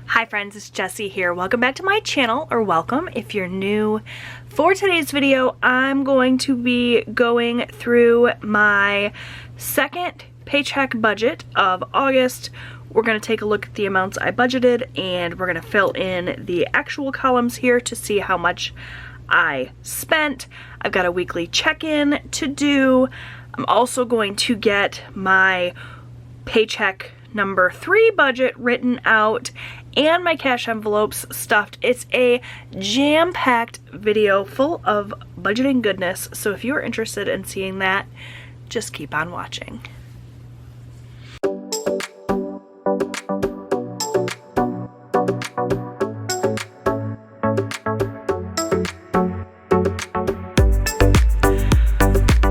Hi friends, it's Jessie here. Welcome back to my channel, or welcome if you're new. For today's video, I'm going to be going through my second paycheck budget of August. We're going to take a look at the amounts I budgeted, and we're going to fill in the actual columns here to see how much I spent. I've got a weekly check-in to do. I'm also going to get my paycheck number 3 budget written out and my cash envelopes stuffed. It's a jam-packed video full of budgeting goodness, so if you're interested in seeing that, just keep on watching.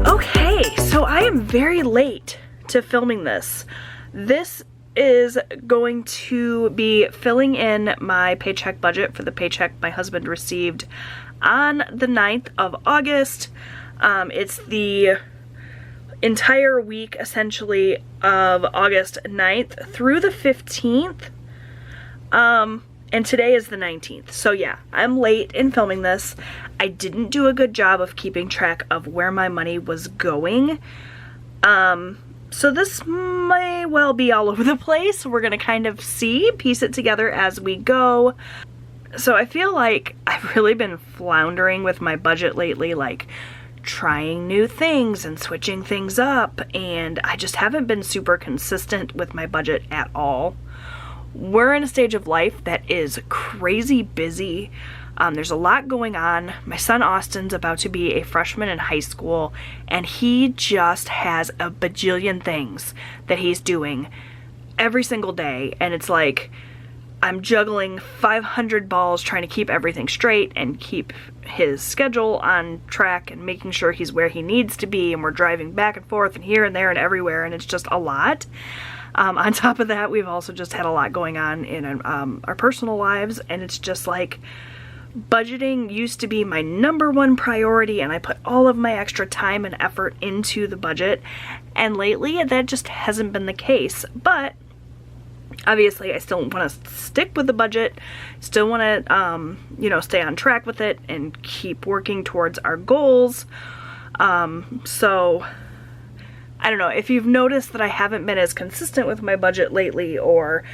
Okay, so I am very late to filming this. This is going to be filling in my paycheck budget for the paycheck my husband received on the 9th of August. It's the entire week, essentially, of August 9th through the 15th. And today is the 19th. So yeah, I'm late in filming this. I didn't do a good job of keeping track of where my money was going. So this may well be all over the place. We're gonna kind of piece it together as we go. So I feel like I've really been floundering with my budget lately, like trying new things and switching things up, and I just haven't been super consistent with my budget at all. We're in a stage of life that is crazy busy. There's a lot going on. My son Austin's about to be a freshman in high school, and he just has a bajillion things that he's doing every single day, and it's like I'm juggling 500 balls trying to keep everything straight and keep his schedule on track and making sure he's where he needs to be, and we're driving back and forth and here and there and everywhere, and it's just a lot. On top of that, we've also just had a lot going on in our personal lives, and it's just like budgeting used to be my #1 priority, and I put all of my extra time and effort into the budget, and lately that just hasn't been the case. But obviously I still want to stick with the budget, still want to you know, stay on track with it and keep working towards our goals. So I don't know if you've noticed that I haven't been as consistent with my budget lately, or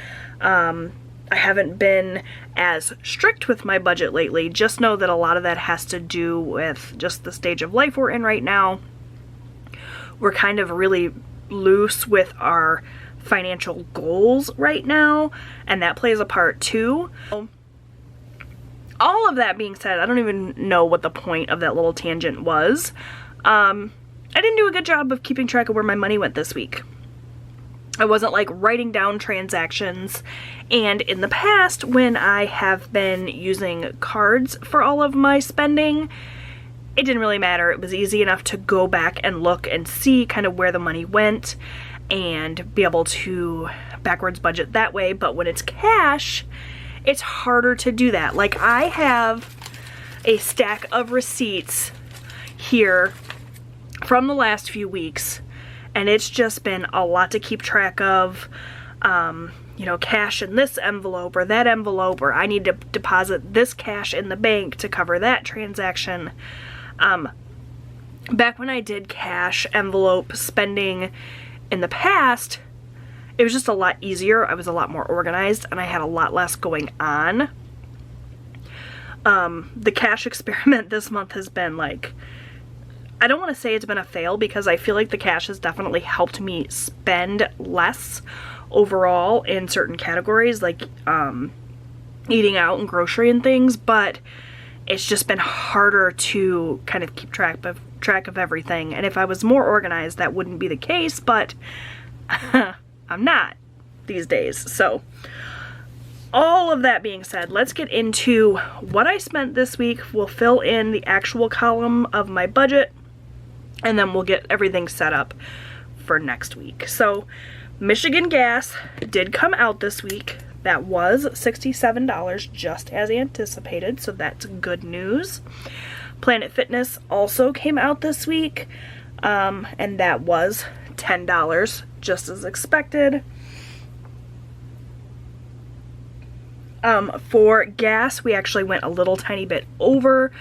I haven't been as strict with my budget lately. Just know that a lot of that has to do with just the stage of life we're in right now. We're kind of really loose with our financial goals right now, and that plays a part too. All of that being said, I don't even know what the point of that little tangent was. I didn't do a good job of keeping track of where my money went this week. I wasn't like writing down transactions, and in the past when I have been using cards for all of my spending, it didn't really matter. It was easy enough to go back and look and see kind of where the money went and be able to backwards budget that way. But when it's cash, it's harder to do that. Like, I have a stack of receipts here from the last few weeks, and it's just been a lot to keep track of. You know, cash in this envelope or that envelope, or I need to deposit this cash in the bank to cover that transaction. Back when I did cash envelope spending in the past, it was just a lot easier. I was a lot more organized, and I had a lot less going on. The cash experiment this month has been like, I don't want to say it's been a fail, because I feel like the cash has definitely helped me spend less overall in certain categories, like eating out and grocery and things, but it's just been harder to kind of keep track of everything. And if I was more organized, that wouldn't be the case, but I'm not these days. So all of that being said, let's get into what I spent this week. We'll fill in the actual column of my budget, and then we'll get everything set up for next week. So Michigan gas did come out this week. That was $67, just as anticipated, so that's good news. Planet Fitness also came out this week, and that was $10, just as expected. For gas, we actually went a little tiny bit over.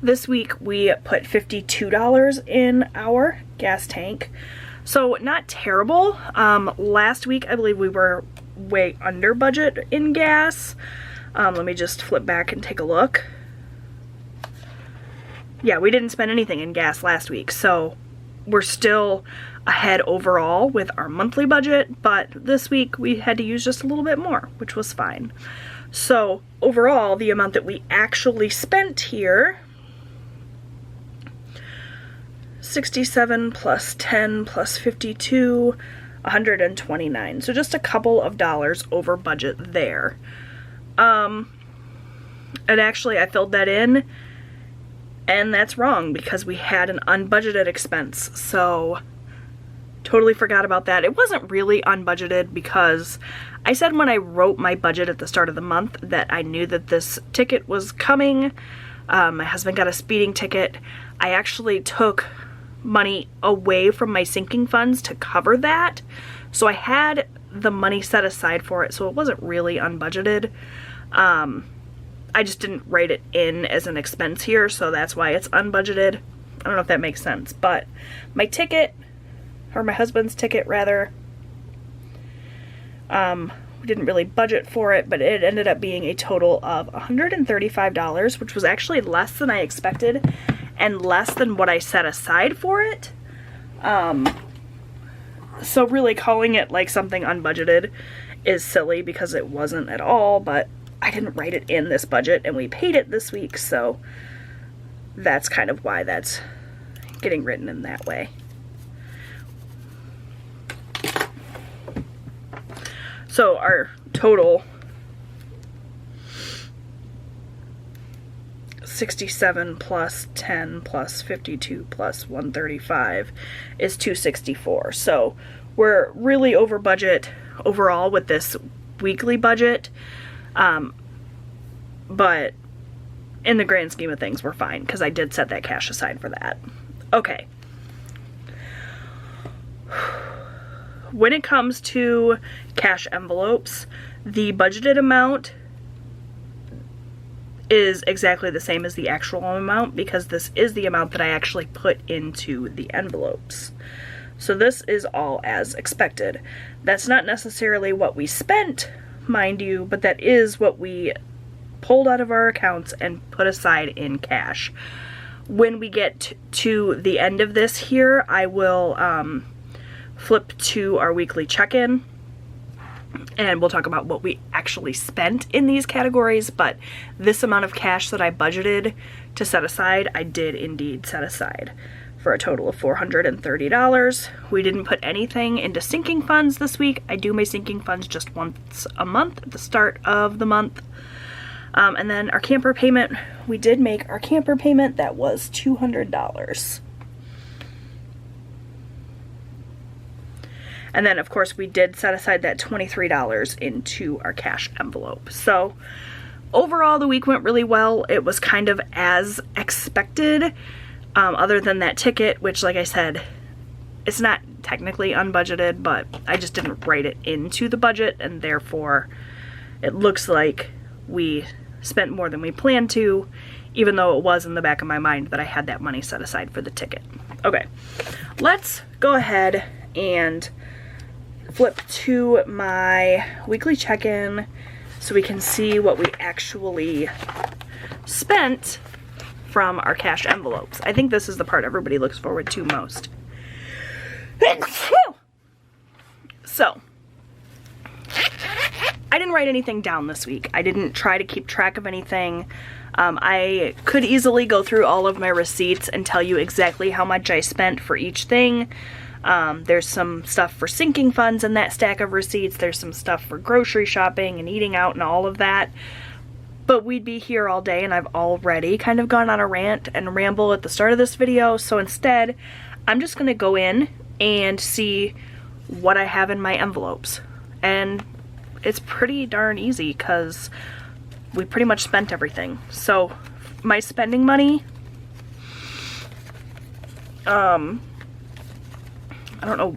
This week we put $52 in our gas tank. So not terrible. Last week I believe we were way under budget in gas. Let me just flip back and take a look. Yeah, we didn't spend anything in gas last week, so we're still ahead overall with our monthly budget, but this week we had to use just a little bit more, which was fine. So overall, the amount that we actually spent here, 67 plus 10 plus 52, 129. So just a couple of dollars over budget there. And actually I filled that in, and that's wrong because we had an unbudgeted expense. So totally forgot about that. It wasn't really unbudgeted because I said when I wrote my budget at the start of the month that I knew that this ticket was coming. My husband got a speeding ticket. I actually took money away from my sinking funds to cover that. So I had the money set aside for it, so it wasn't really unbudgeted. I just didn't write it in as an expense here, so that's why it's unbudgeted. I don't know if that makes sense, but my ticket, or my husband's ticket rather, we didn't really budget for it, but it ended up being a total of $135, which was actually less than I expected and less than what I set aside for it. So really calling it like something unbudgeted is silly because it wasn't at all, but I didn't write it in this budget and we paid it this week, so that's kind of why that's getting written in that way. So our total 67 plus 10 plus 52 plus 135 is 264. So we're really over budget overall with this weekly budget. But in the grand scheme of things, we're fine because I did set that cash aside for that. Okay. When it comes to cash envelopes, the budgeted amount is exactly the same as the actual amount because this is the amount that I actually put into the envelopes. So this is all as expected. That's not necessarily what we spent, mind you, but that is what we pulled out of our accounts and put aside in cash. When we get to the end of this here, I will flip to our weekly check-in and we'll talk about what we actually spent in these categories, but this amount of cash that I budgeted to set aside, I did indeed set aside for a total of $430. We didn't put anything into sinking funds this week. I do my sinking funds just once a month at the start of the month. And then our camper payment, we did make our camper payment. That was $200. And then of course we did set aside that $23 into our cash envelope. So overall the week went really well. It was kind of as expected, other than that ticket, which like I said, it's not technically unbudgeted, but I just didn't write it into the budget and therefore it looks like we spent more than we planned to, even though it was in the back of my mind that I had that money set aside for the ticket. Okay, let's go ahead and flip to my weekly check-in so we can see what we actually spent from our cash envelopes. I think this is the part everybody looks forward to most. So, I didn't write anything down this week. I didn't try to keep track of anything. I could easily go through all of my receipts and tell you exactly how much I spent for each thing. There's some stuff for sinking funds in that stack of receipts. There's some stuff for grocery shopping and eating out and all of that. But we'd be here all day and I've already kind of gone on a rant and ramble at the start of this video. So instead, I'm just going to go in and see what I have in my envelopes. And it's pretty darn easy because we pretty much spent everything. So my spending money, I don't know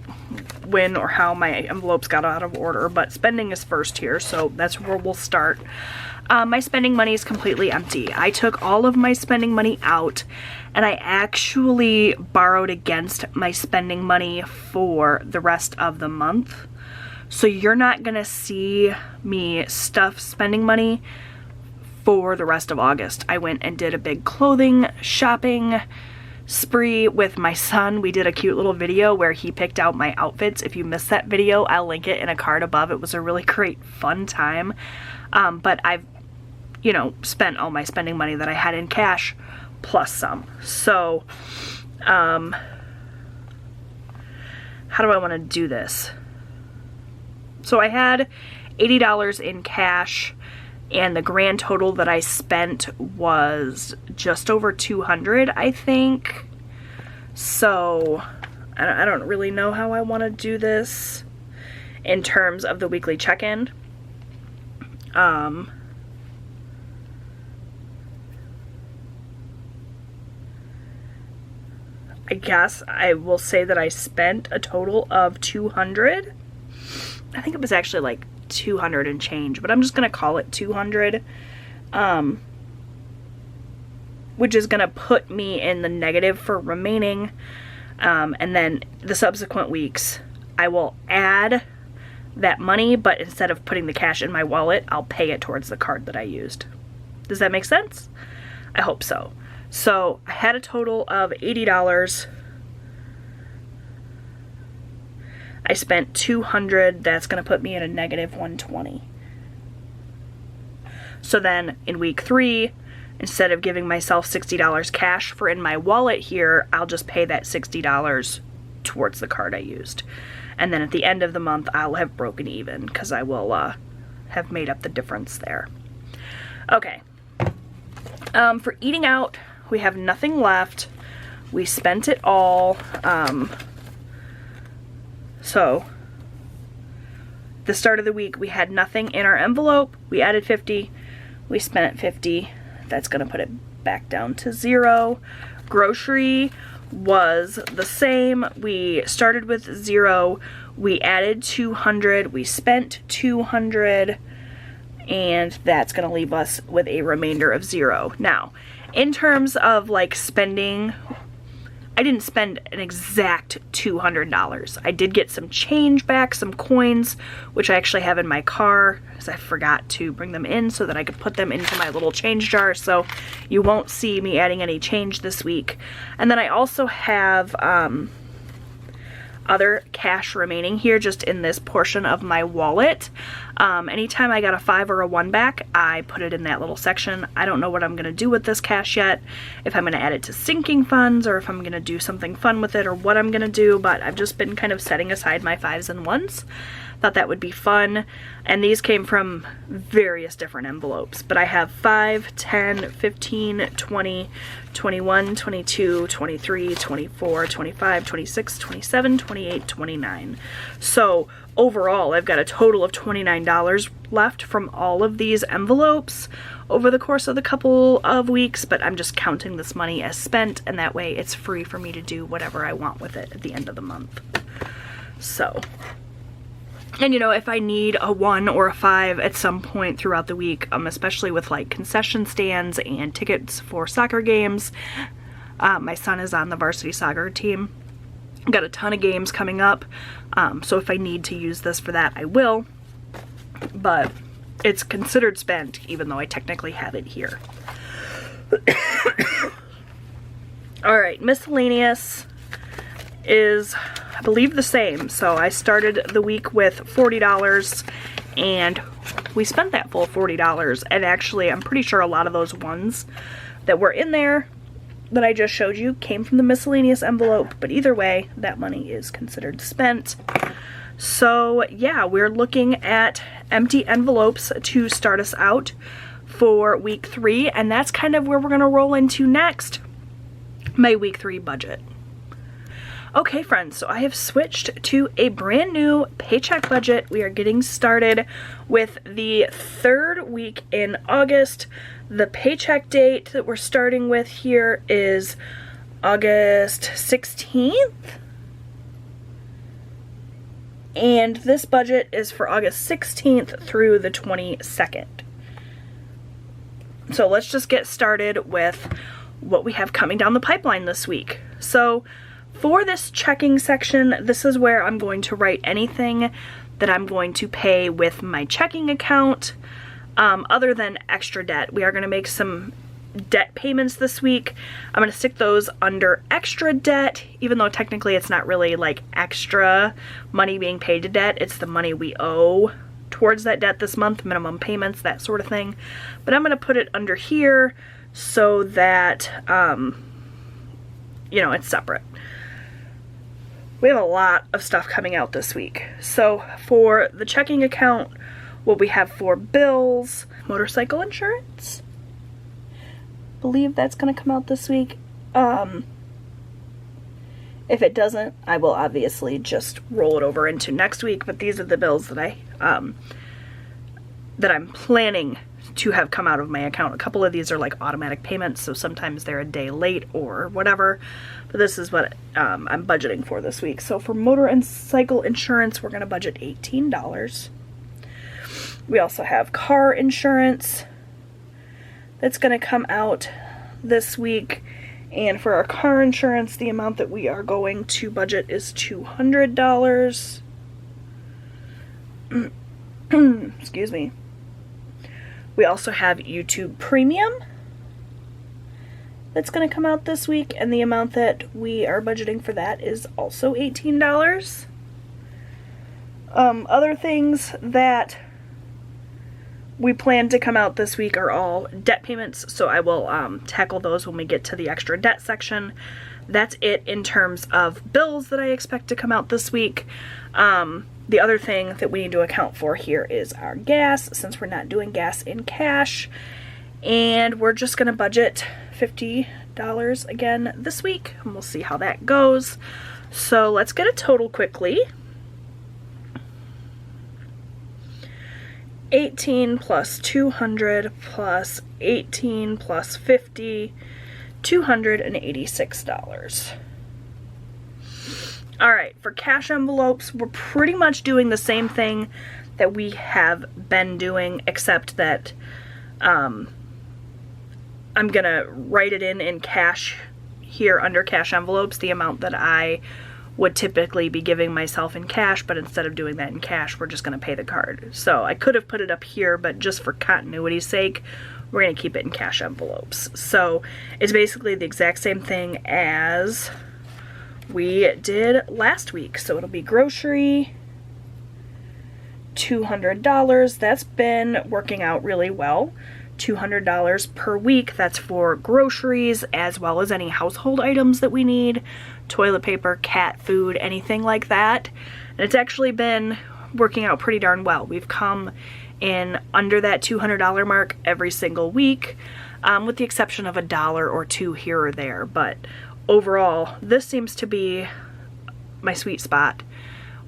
when or how my envelopes got out of order, but spending is first here, so that's where we'll start. My spending money is completely empty. I took all of my spending money out, and I actually borrowed against my spending money for the rest of the month. So you're not gonna see me stuff spending money for the rest of August. I went and did a big clothing shopping spree with my son. We did a cute little video where he picked out my outfits. If you missed that video, I'll link it in a card above. It was a really great fun time. But I've, you know, spent all my spending money that I had in cash plus some. So how do I want to do this? So I had $80 in cash, and the grand total that I spent was just over $200, I think. So I don't really know how I want to do this in terms of the weekly check-in. I guess I will say that I spent a total of $200. I think it was actually like 200 and change, but I'm just gonna call it 200, which is gonna put me in the negative for remaining, and then the subsequent weeks I will add that money, but instead of putting the cash in my wallet, I'll pay it towards the card that I used. Does that make sense? I hope so. So I had a total of $80. I spent $200. That's going to put me at a negative $120. So then in week 3, instead of giving myself $60 cash for in my wallet here, I'll just pay that $60 towards the card I used. And then at the end of the month, I'll have broken even because I will have made up the difference there. Okay. For eating out, we have nothing left. We spent it all. So the start of the week, we had nothing in our envelope. We added 50. We spent 50. That's going to put it back down to 0. Grocery was the same. We started with 0. We added 200. We spent 200. And that's going to leave us with a remainder of 0. Now, in terms of like spending, I didn't spend an exact $200. I did get some change back, some coins, which I actually have in my car because I forgot to bring them in so that I could put them into my little change jar. So you won't see me adding any change this week. And then I also have other cash remaining here just in this portion of my wallet. Anytime I got a 5 or a 1 back, I put it in that little section. I don't know what I'm going to do with this cash yet, if I'm going to add it to sinking funds or if I'm going to do something fun with it or what I'm going to do, but I've just been kind of setting aside my 5s and 1s. Thought that would be fun, and these came from various different envelopes, but I have 5, 10, 15, 20, 21, 22, 23, 24, 25, 26, 27, 28, 29. So overall, I've got a total of $29 left from all of these envelopes over the course of the couple of weeks, but I'm just counting this money as spent, and that way it's free for me to do whatever I want with it at the end of the month. So, and you know, if I need a 1 or a 5 at some point throughout the week, especially with like concession stands and tickets for soccer games, my son is on the varsity soccer team. Got a ton of games coming up, so if I need to use this for that, I will, but it's considered spent even though I technically have it here. Alright, miscellaneous is, I believe, the same. So I started the week with $40 and we spent that full $40, and actually I'm pretty sure a lot of those ones that were in there that I just showed you came from the miscellaneous envelope, but either way, that money is considered spent. So yeah, we're looking at empty envelopes to start us out for week 3, and that's kind of where we're gonna roll into next, my week 3 budget. Okay friends, so I have switched to a brand new paycheck budget. We are getting started with the 3rd week in August. The paycheck date that we're starting with here is August 16th. And this budget is for August 16th through the 22nd. So let's just get started with what we have coming down the pipeline this week. So for this checking section, this is where I'm going to write anything that I'm going to pay with my checking account, other than extra debt. We are going to make some debt payments this week. I'm going to stick those under extra debt, even though technically it's not really like extra money being paid to debt. It's the money we owe towards that debt this month, minimum payments, that sort of thing. But I'm going to put it under here so that, you know, it's separate. We have a lot of stuff coming out this week. So for the checking account, what we have for bills, motorcycle insurance, believe that's going to come out this week. If it doesn't, I will obviously just roll it over into next week, but these are the bills that I'm planning to have come out of my account. A couple of these are like automatic payments, so sometimes they're a day late or whatever, but this is what I'm budgeting for this week. So for motorcycle insurance, we're going to budget $18. We also have car insurance that's going to come out this week, and for our car insurance, the amount that we are going to budget is $200. Excuse me. We also have YouTube Premium that's going to come out this week, and the amount that we are budgeting for that is also $18. Other things that we plan to come out this week are all debt payments, so I will tackle those when we get to the extra debt section. That's it in terms of bills that I expect to come out this week. The other thing that we need to account for here is our gas, since we're not doing gas in cash. And we're just going to budget $50 again this week, and we'll see how that goes. So let's get a total quickly. 18 plus 200 plus 18 plus 50, $286. Alright, for cash envelopes, we're pretty much doing the same thing that we have been doing, except that I'm gonna write it in cash here under cash envelopes, the amount that I would typically be giving myself in cash, but instead of doing that in cash, we're just gonna pay the card. So I could have put it up here, but just for continuity's sake, we're gonna keep it in cash envelopes. So it's basically the exact same thing as we did last week. So it'll be grocery, $200. That's been working out really well. $200 per week. That's for groceries as well as any household items that we need. Toilet paper, cat food, anything like that. And it's actually been working out pretty darn well. We've come in under that $200 mark every single week, with the exception of $1 or $2 here or there. But overall, this seems to be my sweet spot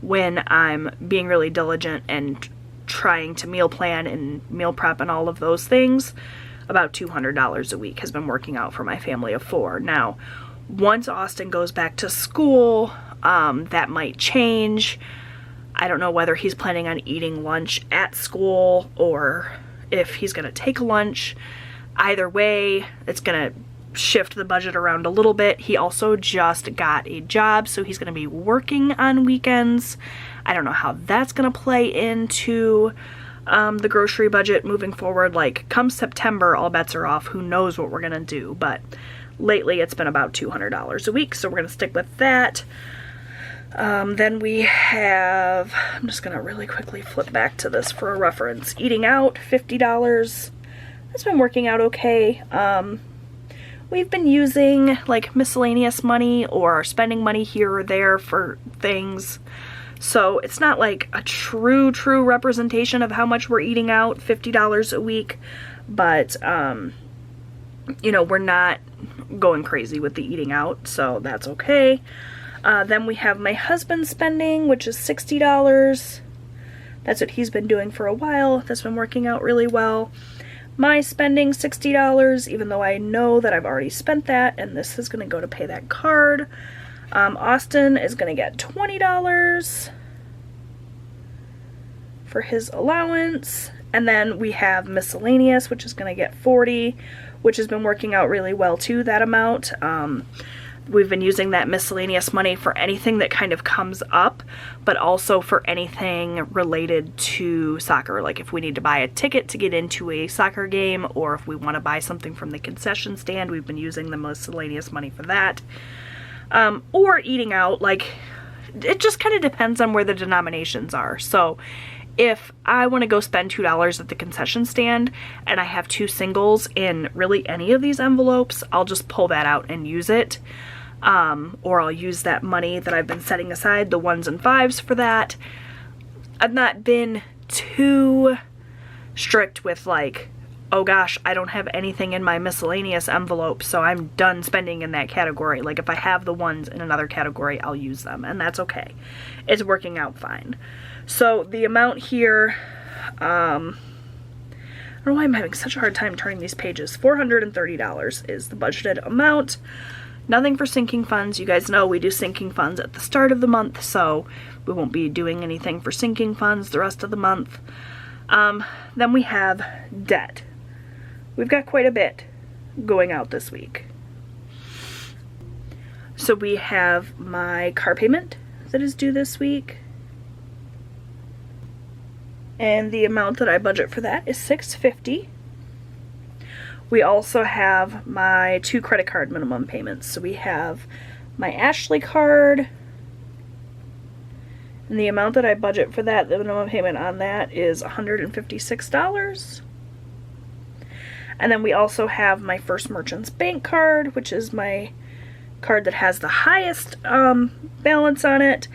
when I'm being really diligent and trying to meal plan and meal prep and all of those things. About $200 a week has been working out for my family of 4. Now, once Austin goes back to school, that might change. I don't know whether he's planning on eating lunch at school or if he's going to take lunch. Either way, it's going to shift the budget around a little bit. He also just got a job, so he's going to be working on weekends. I don't know how that's going to play into the grocery budget moving forward. Like, come September, all bets are off. Who knows what we're going to do, but lately it's been about $200 a week, so we're going to stick with that. Then we have, I'm just going to really quickly flip back to this for a reference. Eating out, $50. That's been working out okay. We've been using like miscellaneous money or spending money here or there for things. So it's not like a true representation of how much we're eating out, $50 a week. But, you know, we're not going crazy with the eating out, so that's okay. Then we have my husband spending, which is $60. That's what he's been doing for a while. That's been working out really well. My spending, $60, even though I know that I've already spent that, and this is going to go to pay that card. Austin is going to get $20. for his allowance. And then we have miscellaneous, which is going to get 40, which has been working out really well too, that amount. We've been using that miscellaneous money for anything that kind of comes up, but also for anything related to soccer. Like if we need to buy a ticket to get into a soccer game, or if we want to buy something from the concession stand, we've been using the miscellaneous money for that. Or eating out, like it just kind of depends on where the denominations are. So if I want to go spend $2 at the concession stand and I have 2 singles in really any of these envelopes, I'll just pull that out and use it. Or I'll use that money that I've been setting aside, the 1s and 5s, for that. I've not been too strict with like, oh gosh, I don't have anything in my miscellaneous envelope, so I'm done spending in that category. Like if I have the 1s in another category, I'll use them, and that's okay. It's working out fine. So the amount here, I don't know why I'm having such a hard time turning these pages. $430 is the budgeted amount. Nothing for sinking funds. You guys know we do sinking funds at the start of the month, so we won't be doing anything for sinking funds the rest of the month. Then we have debt. We've got quite a bit going out this week. So we have my car payment that is due this week. And the amount that I budget for that is $650. We also have my 2 credit card minimum payments. So we have my Ashley card, and the amount that I budget for that, the minimum payment on that, is $156. And then we also have my First Merchants Bank card, which is my card that has the highest balance on it.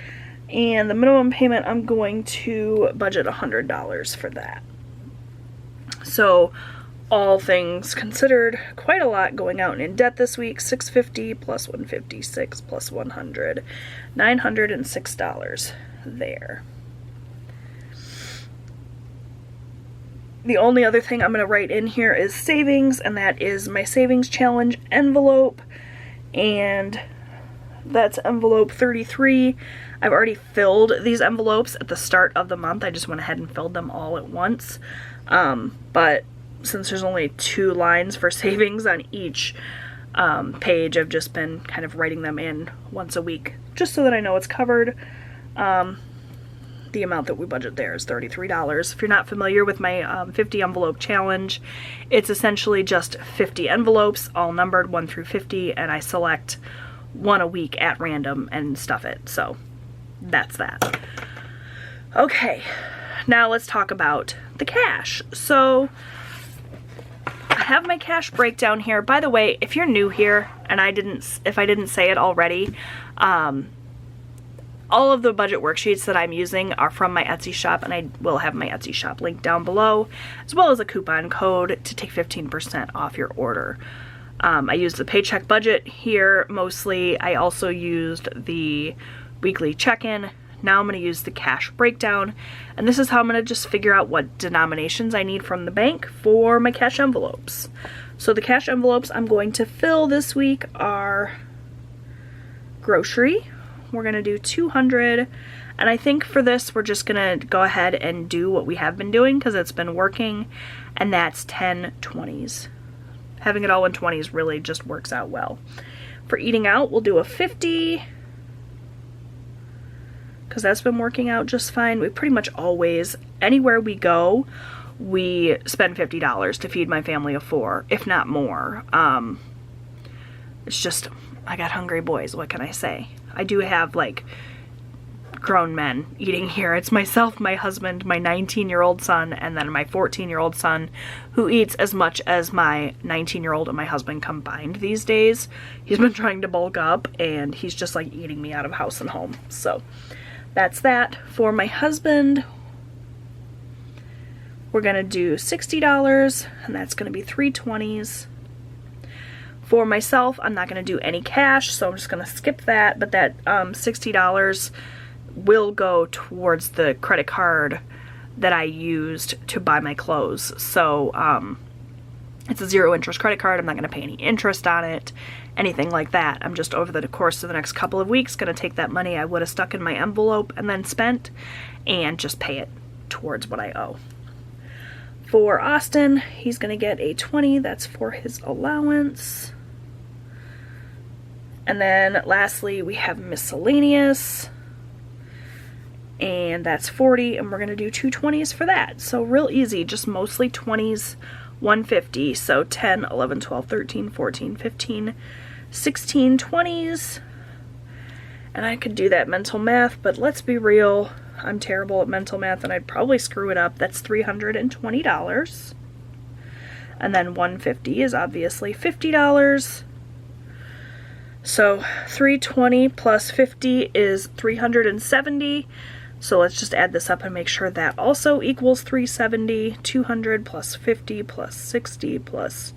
And the minimum payment, I'm going to budget $100 for that. So all things considered, quite a lot going out in debt this week. $650 plus $156 plus $100, $906 there. The only other thing I'm going to write in here is savings, and that is my savings challenge envelope, and that's envelope 33. I've already filled these envelopes at the start of the month. I just went ahead and filled them all at once. But since there's only 2 lines for savings on each page, I've just been kind of writing them in once a week, just so that I know it's covered. The amount that we budget there is $33. If you're not familiar with my 50 envelope challenge, it's essentially just 50 envelopes, all numbered 1 through 50, and I select 1 a week at random and stuff it. So that's that. Okay, now let's talk about the cash. So I have my cash breakdown here. By the way, if you're new here and if I didn't say it already, all of the budget worksheets that I'm using are from my Etsy shop, and I will have my Etsy shop link down below, as well as a coupon code to take 15% off your order. I used the paycheck budget here mostly. I also used the weekly check-in. Now I'm going to use the cash breakdown, and this is how I'm going to just figure out what denominations I need from the bank for my cash envelopes. So the cash envelopes I'm going to fill this week are grocery. We're going to do 200, and I think for this we're just going to go ahead and do what we have been doing because it's been working, and that's 10 20s. Having it all in 20s really just works out well. For eating out, we'll do a 50, because that's been working out just fine. We pretty much always, anywhere we go, we spend $50 to feed my family of 4, if not more. It's just, I got hungry boys, what can I say? I do have like grown men eating here. It's myself, my husband, my 19-year-old son, and then my 14-year-old son, who eats as much as my 19-year-old and my husband combined these days. He's been trying to bulk up, and he's just like eating me out of house and home. So that's that. For my husband, we're gonna do $60, and that's gonna be 3 20s. For myself, I'm not going to do any cash, so I'm just going to skip that, but that $60 will go towards the credit card that I used to buy my clothes. So it's a 0 interest credit card. I'm not going to pay any interest on it, anything like that. I'm just, over the course of the next couple of weeks, going to take that money I would have stuck in my envelope and then spent and just pay it towards what I owe. For Austin, he's gonna get a 20, that's for his allowance. And then lastly, we have miscellaneous, and that's 40, and we're gonna do 2 20s for that. So real easy, just mostly 20s, 150, so 10, 11, 12, 13, 14, 15, 16 20s. And I could do that mental math, but let's be real, I'm terrible at mental math and I'd probably screw it up. That's $320. And then 150 is obviously $50. So 320 plus 50 is 370. So let's just add this up and make sure that also equals 370. 200 plus 50 plus 60 plus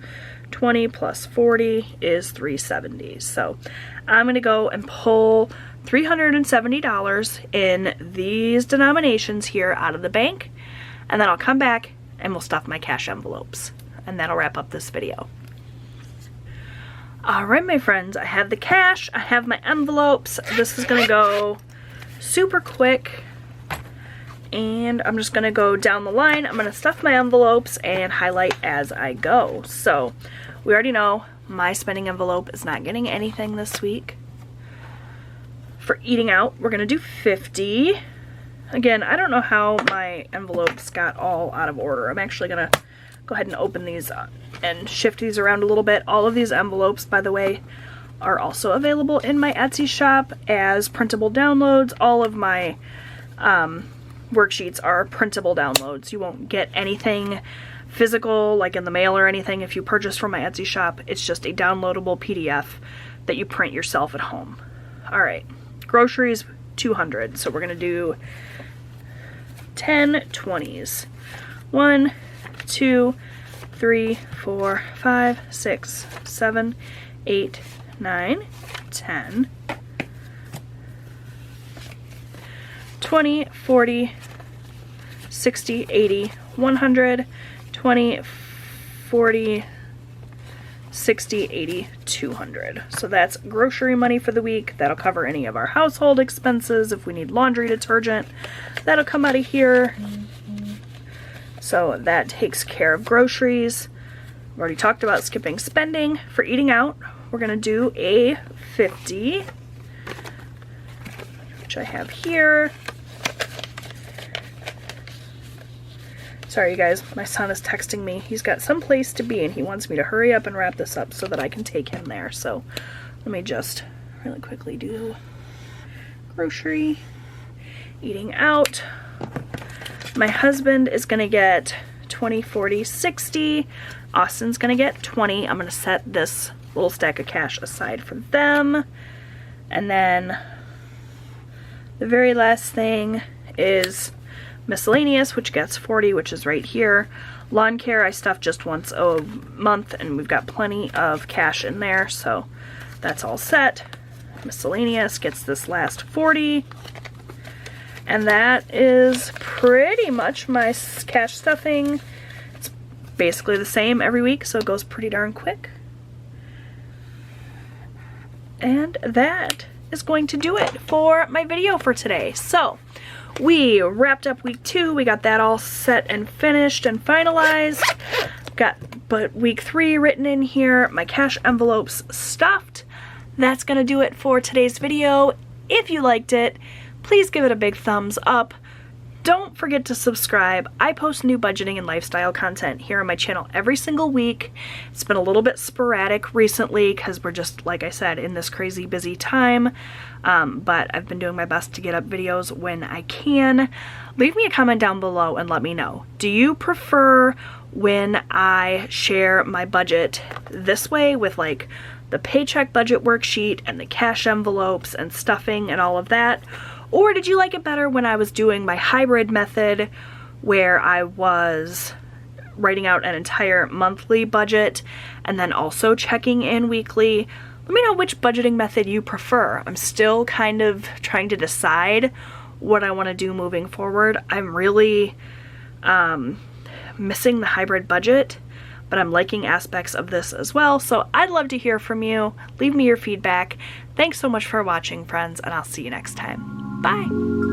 20 plus 40 is 370. So I'm gonna go and pull $370 in these denominations here out of the bank, and then I'll come back and we'll stuff my cash envelopes, and that'll wrap up this video. Alright my friends, I have the cash, I have my envelopes. This is gonna go super quick, and I'm just gonna go down the line. I'm gonna stuff my envelopes and highlight as I go. So we already know my spending envelope is not getting anything this week. For eating out, we're gonna do 50. Again, I don't know how my envelopes got all out of order. I'm actually gonna go ahead and open these up and shift these around a little bit. All of these envelopes, by the way, are also available in my Etsy shop as printable downloads. All of my worksheets are printable downloads. You won't get anything physical like in the mail or anything if you purchase from my Etsy shop. It's just a downloadable PDF that you print yourself at home. All right, groceries, 200. So we're gonna do 10 20s. 1, 2, 3, 4, 5, 6, 7, 8, 9, 10, 20, 40, 60, 80, 100, 20, 40, 60, 80, 200. So that's grocery money for the week. That'll cover any of our household expenses. If we need laundry detergent, that'll come out of here. So that takes care of groceries. I've already talked about skipping spending. For eating out, we're gonna do a 50, which I have here. Sorry you guys, my son is texting me. He's got some place to be and he wants me to hurry up and wrap this up so that I can take him there. So let me just really quickly do grocery, eating out. My husband is gonna get 20, 40, 60. Austin's gonna get 20. I'm gonna set this little stack of cash aside for them. And then the very last thing is miscellaneous, which gets 40, which is right here. Lawn care I stuff just once a month and we've got plenty of cash in there, so that's all set. Miscellaneous gets this last 40. And that is pretty much my cash stuffing. It's basically the same every week, so it goes pretty darn quick. And that is going to do it for my video for today. So we wrapped up week 2. We got that all set and finished and finalized. Got but week 3 written in here. My cash envelopes stuffed. That's gonna do it for today's video. If you liked it, please give it a big thumbs up. Don't forget to subscribe. I post new budgeting and lifestyle content here on my channel every single week. It's been a little bit sporadic recently because we're just, like I said, in this crazy busy time. But I've been doing my best to get up videos when I can. Leave me a comment down below and let me know. Do you prefer when I share my budget this way with like the paycheck budget worksheet and the cash envelopes and stuffing and all of that? Or did you like it better when I was doing my hybrid method where I was writing out an entire monthly budget and then also checking in weekly? Let me know which budgeting method you prefer. I'm still kind of trying to decide what I want to do moving forward. I'm really missing the hybrid budget, but I'm liking aspects of this as well. So I'd love to hear from you. Leave me your feedback. Thanks so much for watching, friends, and I'll see you next time. Bye.